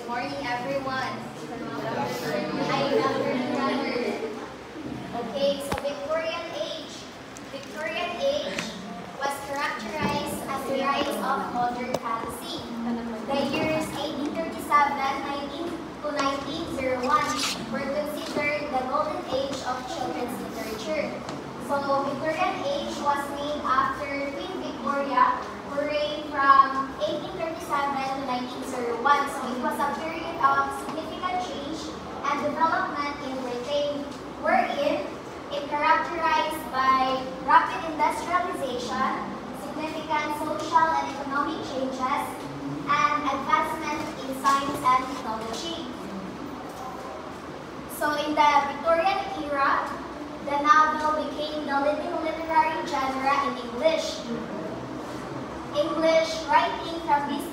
morning, everyone. Hi, Dr. Brother. Okay, so Victorian Age. Victorian Age was characterized as the rise of modern fantasy. The years 1837 to 1901 were considered the golden age of children's literature. So, Victorian Age was named after Queen Victoria, who reigned from 1837 to 1901. So, it was a period of significant change and development in Britain, wherein it characterized by rapid industrialization, significant social and economic changes, and advancement in science and technology. So, in the Victorian era, the novel became the leading literary genre in English. English writing from this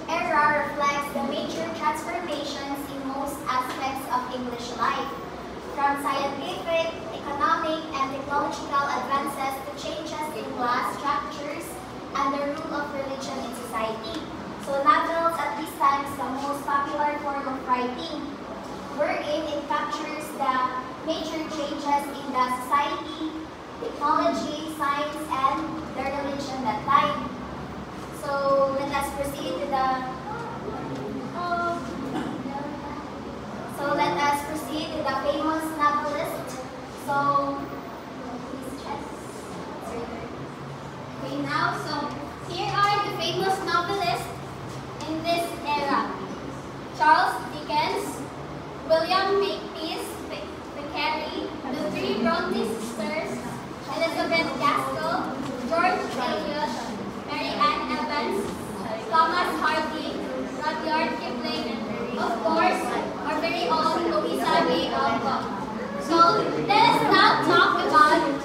era reflects the major transformations in most aspects of English life, from scientific, economic, and technological advances to changes in class structures and the rule of religion in society. So novels at this time is the most popular form of writing, wherein it captures the major changes in the society, technology, science, and the religion that time. So let us proceed to the famous novelist. So okay, now here are the famous novelists in this era: Charles Dickens, William Makepeace Thackeray, the three Bronte sisters, Elizabeth Gaskell, George Eliot, Mary Ann Evans, Thomas Hardy, Rudyard Kipling, of course, our very own Louisa May Alcott. So let us now talk about the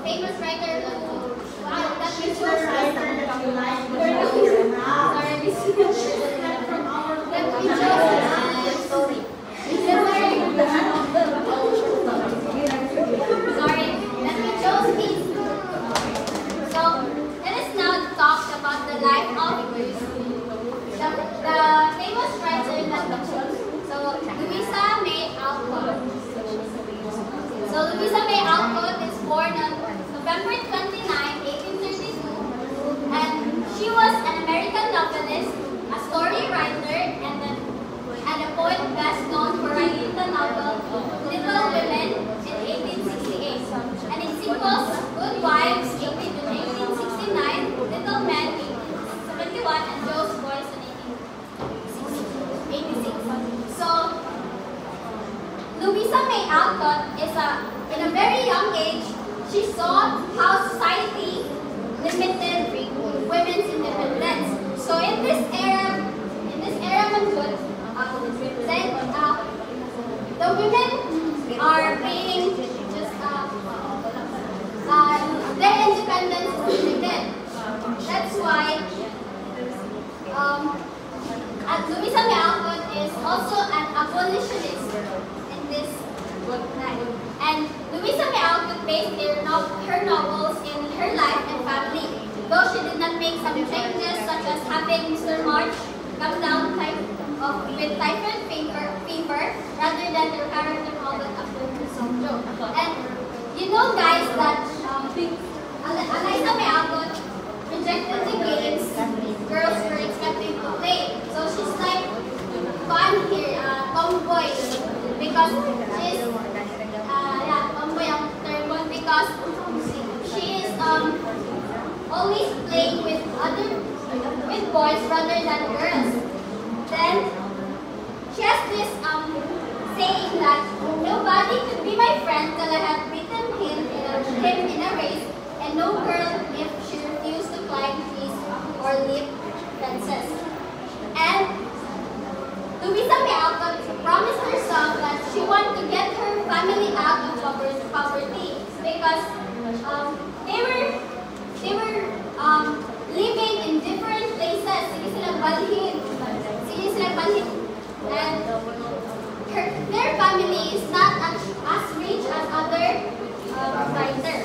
famous writer that we Louisa May Alcott is born on November 29, 1832, and she was an American novelist, a story writer, and a poet best known for writing the novel Little Women in 1868, and its sequels Good Wives 1869, Little Men 1871, and Jo's Boys in 1886. So, Louisa May Alcott in a very young age, she saw how society limited women's independence. So in this era manhood, the women are being their independence is limited. That's why Louisa May Alcott is also an abolitionist in this book. And Louisa May Alcott based her novels in her life and family, though she did not make some changes such as having Mr. March come down with typhoid fever rather than her character novel after her Sonjo. And you know guys that Eliza May Alcott rejected the games girls were expected to play. So she's like fun here, tomboy, because she's tomboy ang term mo, because she is always playing with boys rather than girls. Then she has this saying that nobody could be my friend till I have beaten him in a race, and no girl if she refused to climb trees or leap fences. And Louisa May Alcott promised herself that she wanted to get her family out of poverty because they were living in different places. Sige silang balhin. And their family is not as rich as other writers.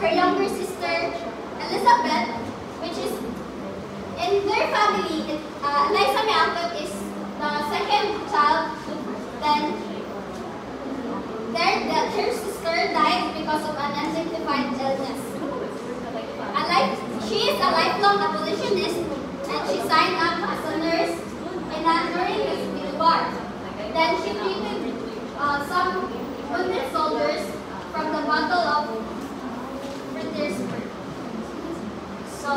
her younger sister, Elizabeth, which is in their family. Eliza May Alcott is the second child. Then her sister died because of an undignified illness. She is a lifelong abolitionist, and she signed up as a nurse during the Civil War. Then she freed some wounded soldiers from the Battle of Fredericksburg. So,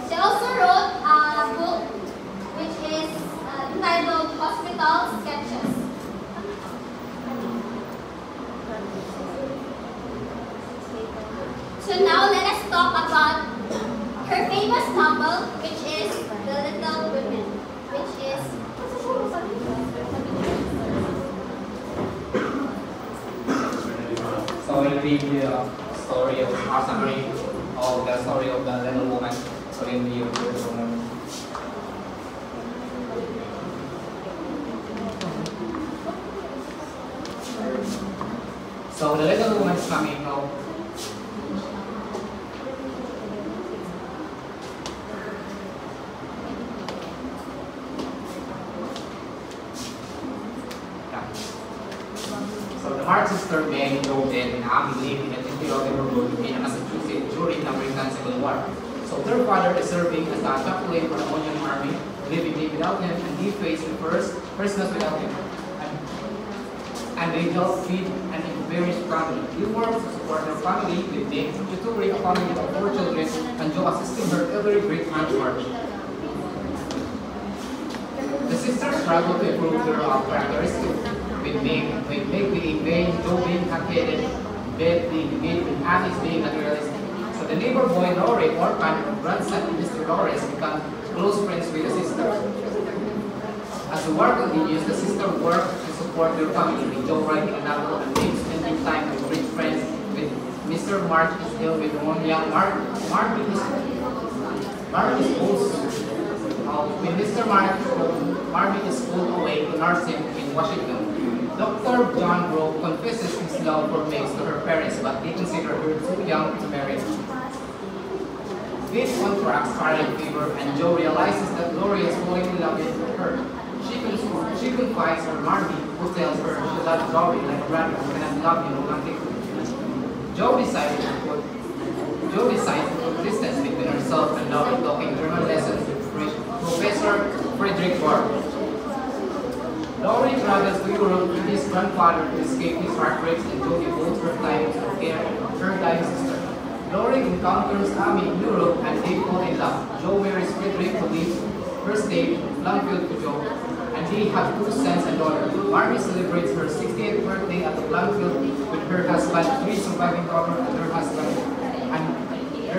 she also wrote a book which is entitled Hospital Sketches. So now let us talk about her famous novel, which is The Little Women, which is so I will read the story of our summary of the story of the little woman. So in the little woman. So the little woman is coming now. So the March sister Mary Joe and Amy lived in a typical neighborhood in Massachusetts during the American Civil War. So their father is serving as a chaplain for the Union Army, living without him, and he faced the first Christmas without him. And they helped feed an impoverished family. He worked to support their family with Nick, tutoring a family of 4 children, and Joe assisting her every great aunt March. The sisters struggled to improve their characteristics. With Meg being vain, Joe being hot-headed, Beth being timid, and Alice being materialistic. So the neighbor boy Laurie, orphan and grandson of Mr. Lawrence, become close friends with the sisters. As the war continues, the sisters work to support their family, with Joe writing a novel and Meg spending time with great friends. With Mr. March is ill with pneumonia. Mark is also when Mr. Marvin is pulled away to nursing in Washington. Dr. John Grove confesses his love for Meg to her parents, but they consider her too young to marry. Beth contracts scarlet fever, and Joe realizes that Laurie is falling in love with her. She confides her Marvin, who tells her she loves Laurie like a brother who cannot love you romantically. Joe decides to put distance between herself and Laurie, talking German lessons with Professor Frederick Barr. Laurie travels to Europe with his grandfather to escape his heartbreaks, and Joe devotes her time to care of her dying sister. Laurie encounters Amy in Europe, and they fall in love. Joe marries Frederick, who leaves her stay in Bloomfield to Joe, and they have 2 sons and daughter. Marmy celebrates her 60th birthday at the Bloomfield with her husband, 3 surviving daughters, and her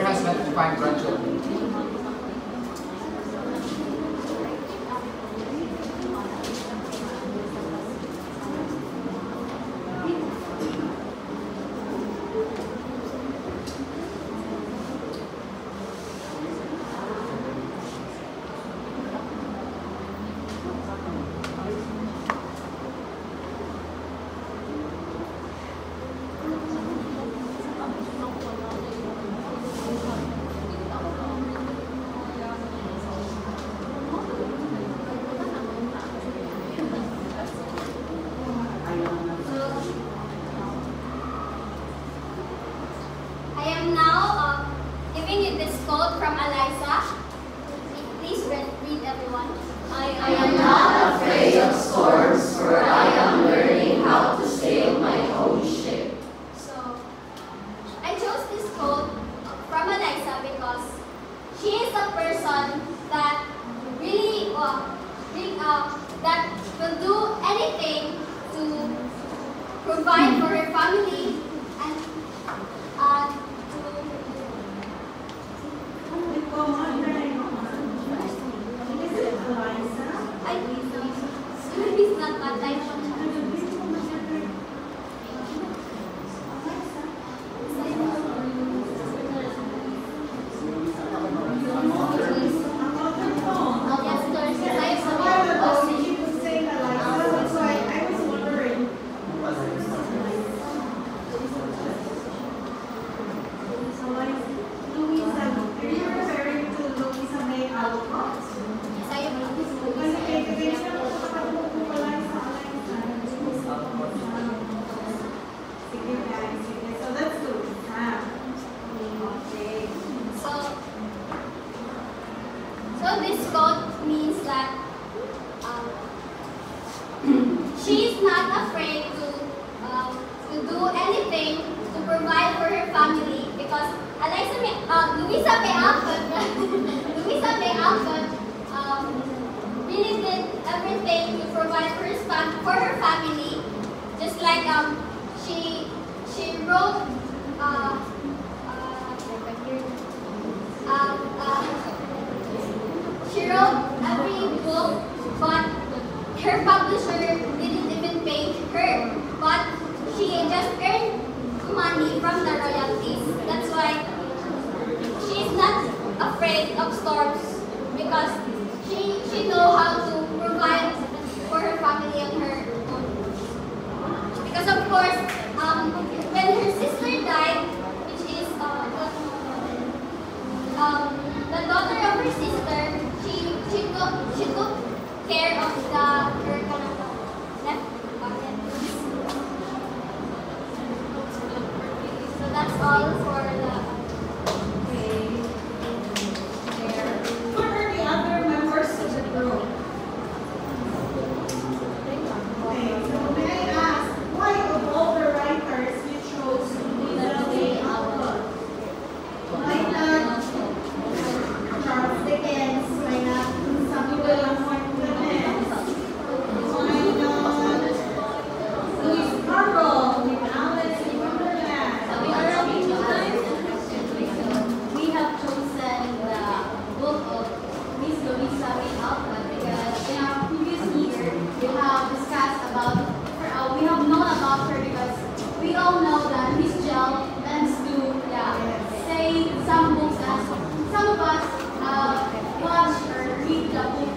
husband and 5 grandchildren. From Eliza. Please read everyone. I am not afraid of storms, for I am learning how to sail my own ship. So, I chose this quote from Eliza because she is a person that really that will do anything to provide for her family and It's not bad. that's Louisa. Okay. So this quote means that she is not afraid to do anything to provide for her family because Louisa May Alcott Louisa May Alcott really did everything to provide for her family. Just like she wrote she wrote every book, but her publisher didn't even pay her. But she just earned money from the royalties. That's why she's not afraid of storms because she knows how to provide for her family on her own. Because of course, when her sister died, which is the daughter of her sister, she took care of her left pocket. So that's all for the. Who are the other members of the group? Okay, so may I ask, why of all the writers you chose Louisa May Alcott? Why not Charles Dickens? Why not Samuel Langhorne Clemens? Why not Lewis Carroll with Alice in Wonderland? We have chosen the book of Miss Louisa May Alcott because in our previous year we have discussed about her, we have known about her because we all know that Miss Jell tends to say some books that some of us watch or read the book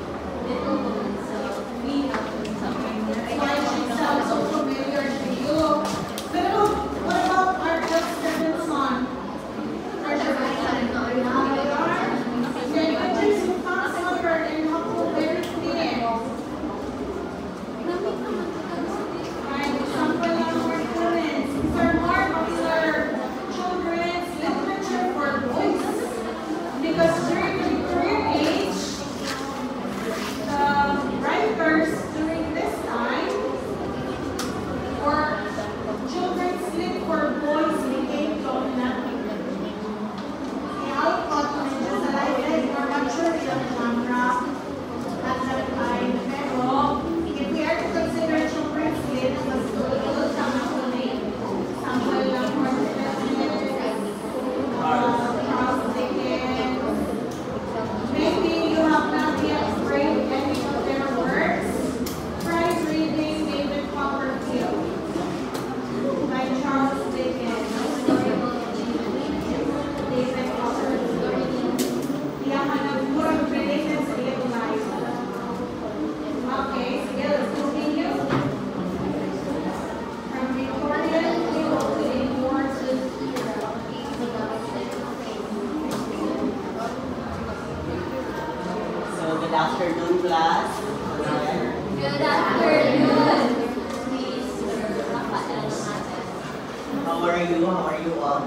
little book. So we have something That's why she sounds so familiar to you. Pero what about R.L. Stevenson? Then Richard Sultan Silver and Huckleberry Finn. Right, example Langhorne Clemens. These are more popular children's literature for boys. Because during the Victorian age, the writers during this time or children's lit for boys became dominant. The Alcott was just a light more mature young genre at that time. Pero if we are to consider children's lit, it was still Samuel Langhorne Clemens, Charles Dickens. Maybe you have not yet read any of their works. Try reading David Copperfield by Charles Dickens. David Copperfield. Yaman murag related sa iyong life. Okay, sige, let's continue. From Victorian to immortal era. So, good afternoon, class. Good afternoon. How are you? How are you all?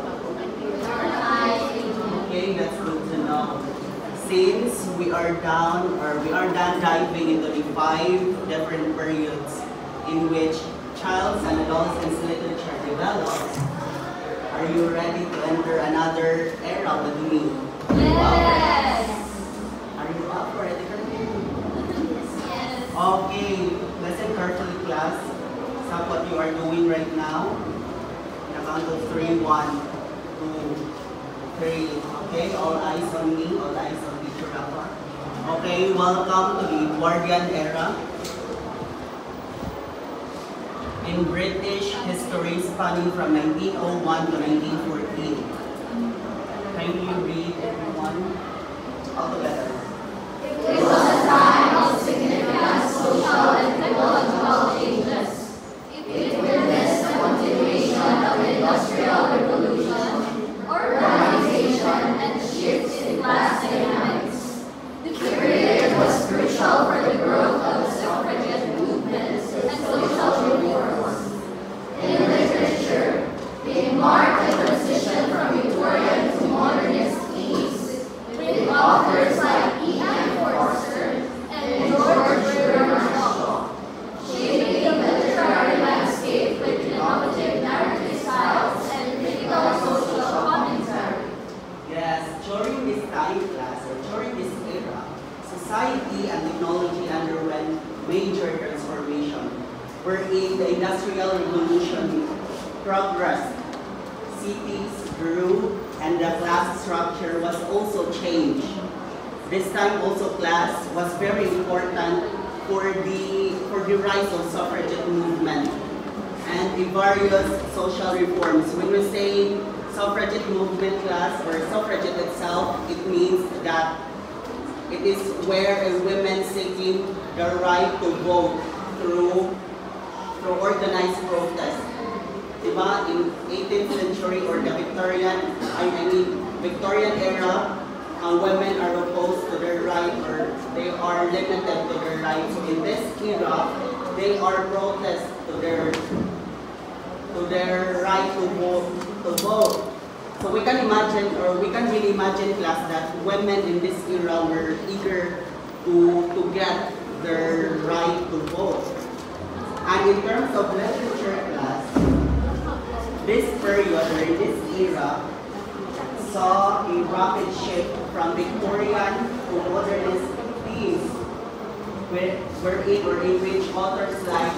Okay, that's good to know. Since we are done diving into the 5 different periods in which child's and adolescent's literature develops, are you ready to enter another era with me? Yes. Are you up for it? Yes. Okay, listen carefully, class. Stop what you are doing right now. In a count of 3, 1, 2, 3. Okay, all eyes on me, all eyes on Teacher Rafa. Okay, welcome to the Edwardian era. In British history spanning from 1901 to 1914. Kindly read everyone all together. It was a time of significant social and technological changes. It witnessed the continuation of the Industrial Revolution, urbanization, and shifts in class dynamics. The period was crucial for the growth of the suffragette movement and social reforms. In literature, being marked Industrial Revolution progressed, cities grew, and the class structure was also changed. This time also class was very important for the rise of suffragette movement and the various social reforms. When we say suffragette movement class or suffragette itself, it means that it is where a women seeking the right to vote through organized protest. Diba? In 18th century or the Victorian era, women are opposed to their right or they are limited to their right. So in this era, they are protest to their right to vote. So we can imagine, or we can really imagine, class, that women in this era were eager to get their right to vote. And in terms of literature, class, this period or in this era saw a rapid shift from Victorian to modernist themes, in which authors like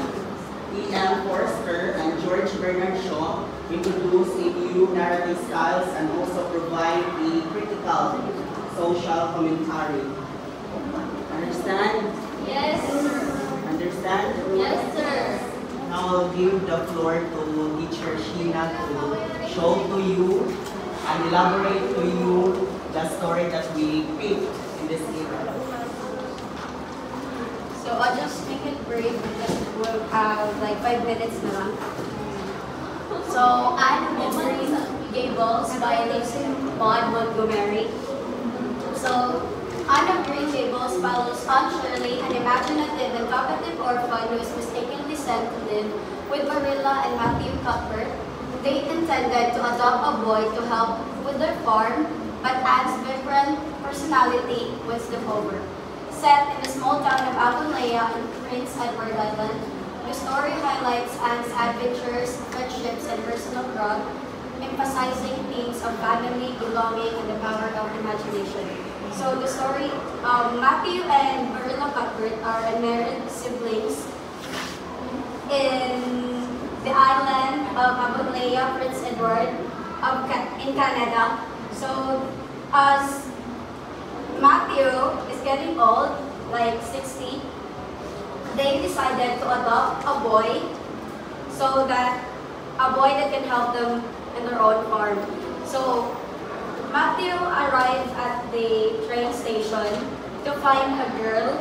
E.M. Forster and George Bernard Shaw introduce a new narrative styles and also provide a critical social commentary. Understand? Yes, sir. Understand? Yes, sir. Now I'll give the floor to Teacher Sheena to show to you and elaborate to you the story that we picked in this era. So I'll just make it brief because we'll have like 5 minutes na lang. So Anne of Green Gables by Maud Montgomery. So Anne of Green Gables follows Aunt Shirley, an imaginative and talkative orphan who is mistakenly sent to live with Marilla and Matthew Cuthbert. They intended to adopt a boy to help with their farm, but Anne's different personality wins them over. Set in the small town of Avonlea in Prince Edward Island, the story highlights Anne's adventures, friendships, and personal growth, emphasizing themes of family, belonging, and the power of imagination. So the story, Matthew and Marilla Cuthbert are unmarried siblings in the island of Avonlea, Prince Edward in Canada. So as Matthew is getting old, like 60, they decided to adopt a boy that can help them in their own farm. So Matthew arrived at the train station to find a girl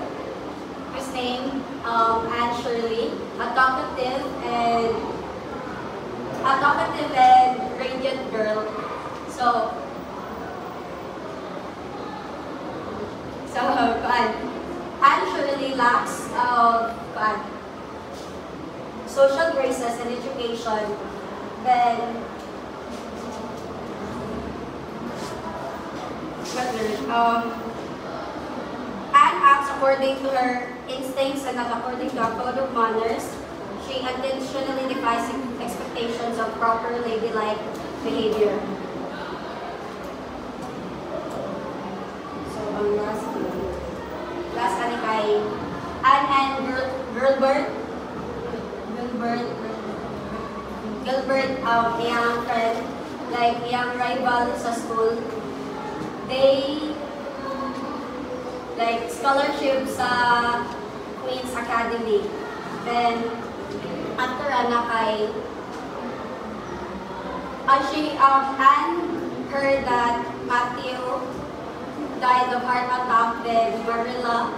whose name Anne Shirley, a talkative and radiant girl. So Anne Shirley lacks social graces and education. Then Anne acts according to her instincts and not according to a code of manners. She intentionally defies expectations of proper ladylike behavior. So last kay Anne and Gilbert, iyang friend, like iyang rival sa school. They like scholarship sa Queen's Academy. Then after kay Anne heard that Matthew died of heart attack, then Marilla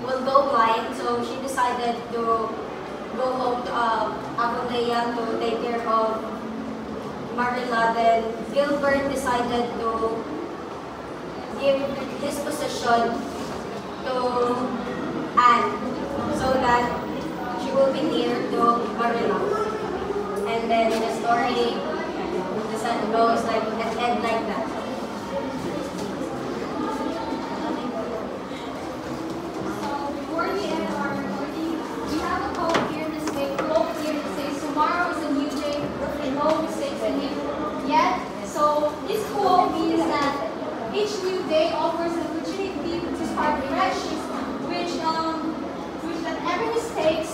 will go blind, so she decided to go home to Avonlea to take care of Marilla. Then Gilbert decided to give his position to Anne so that she will be near to Marilla. And then the story goes like it ends like that. Before we end our recording, we have a quote here to say, tomorrow is a new day and no mistakes in it yet. So this quote means that each new day offers an opportunity to start fresh, which that every mistakes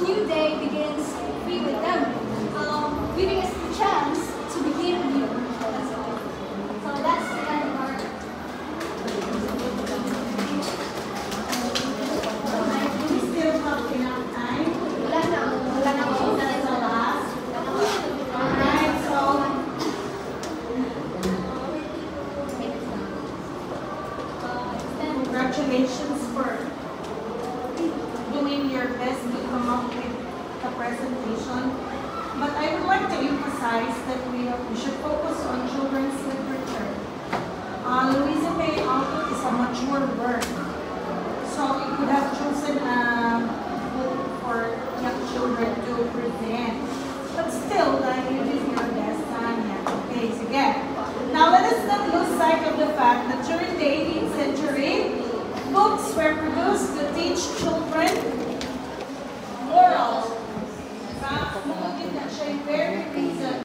new day begins free with them, giving us the chance to begin anew. So that's the end of our. We still have enough time. Wala na ako. That's the last. Alright, so congratulations for doing your best to come up with the presentation. But I would like to emphasize that we should focus on children's literature. Louisa May Alcott is a mature work.